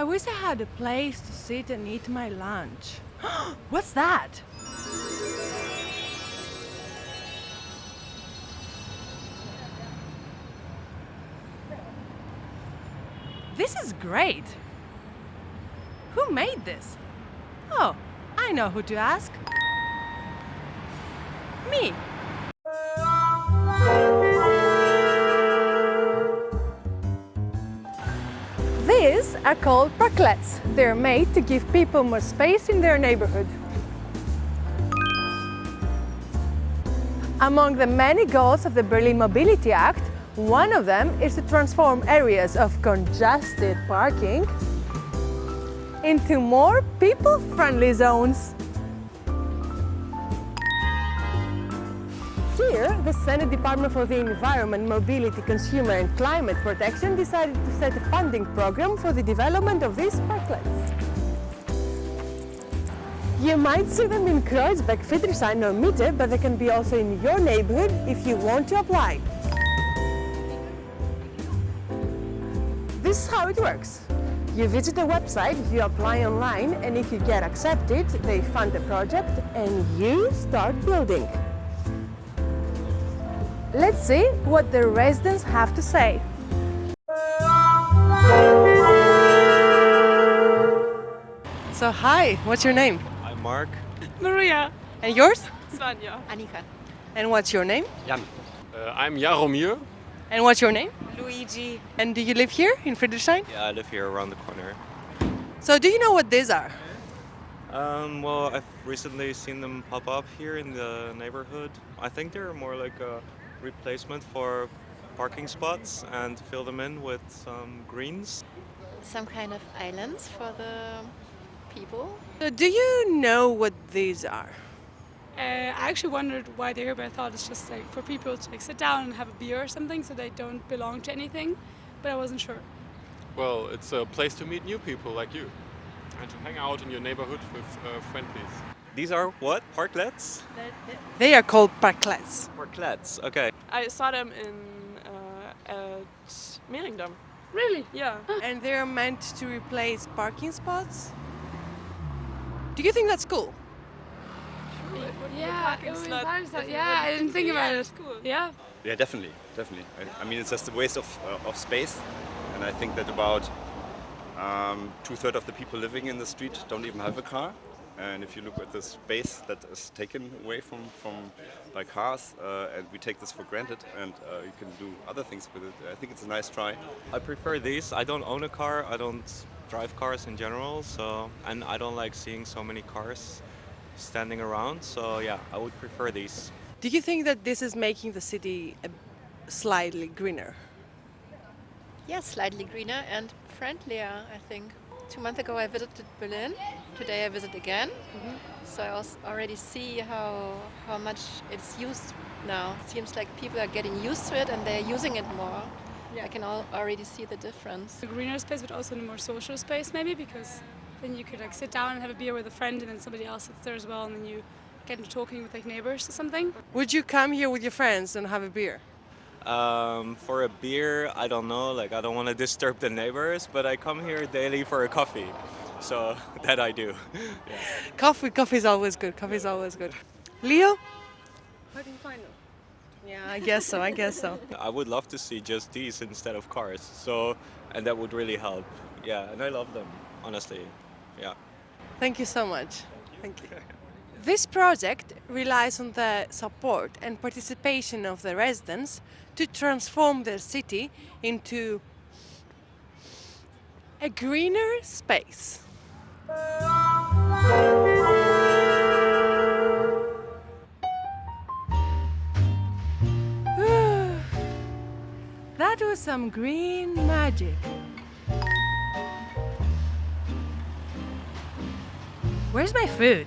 I wish I had a place to sit and eat my lunch. What's that? This is great. Who made this? Oh, I know who to ask. Me. These are called parklets. They're made to give people more space in their neighborhood. Among the many goals of the Berlin Mobility Act, one of them is to transform areas of congested parking into more people-friendly zones. Here, the Senate Department for the Environment, Mobility, Consumer and Climate Protection decided to set a funding program for the development of these parklets. You might see them in Kreuzberg, Friedrichshain or Mitte, but they can be also in your neighborhood if you want to apply. This is how it works. You visit the website, you apply online, and if you get accepted, they fund the project and you start building. Let's see what the residents have to say. So hi, what's your name? I'm Mark. Maria. And yours? Svanja. Annika. And what's your name? Jan. I'm Jaromir. And what's your name? Luigi. And do you live here in Friedrichshain? Yeah, I live here around the corner. So do you know what these are? Well, I've recently seen them pop up here in the neighborhood. I think they're more like a replacement for parking spots and fill them in with some greens. Some kind of islands for the people. So do you know what these are? I actually wondered why they're here, but I thought it's just like for people to like sit down and have a beer or something, so they don't belong to anything. But I wasn't sure. Well, it's a place to meet new people like you and to hang out in your neighborhood with friendlies. These are what? Parklets? They are called parklets. Parklets, okay. I saw them at Mehringdamm. Really? Yeah. And they're meant to replace parking spots? Do you think that's cool? Yeah, it would be nice, yeah, I didn't think about it. Cool. Yeah. Yeah, definitely. I mean, it's just a waste of space, and I think that about 2/3 of the people living in the street don't even have a car. And if you look at the space that is taken away by cars, and we take this for granted, and you can do other things with it, I think it's a nice try. I prefer these. I don't own a car. I don't drive cars in general, and I don't like seeing so many cars standing around. So yeah, I would prefer these. Do you think that this is making the city slightly greener? Yes, slightly greener and friendlier, I think. 2 months ago I visited Berlin. Today I visit again. So I also already see how much it's used now. It seems like people are getting used to it and they're using it more. I can already see the difference. A greener space, but also in a more social space, maybe, because then you could like sit down and have a beer with a friend, and then somebody else sits there as well, and then you get into talking with like neighbors or something. Would you come here with your friends and have a beer? For a beer, I don't know. Like, I don't want to disturb the neighbors, but I come here daily for a coffee. So that I do. Yeah. Coffee is always good. Coffee is always good. Leo? How do you find them? Yeah, I guess so. I would love to see just these instead of cars. So, and that would really help. Yeah, and I love them, honestly. Yeah. Thank you so much. Thank you. This project relies on the support and participation of the residents to transform their city into a greener space. That was some green magic. Where's my food?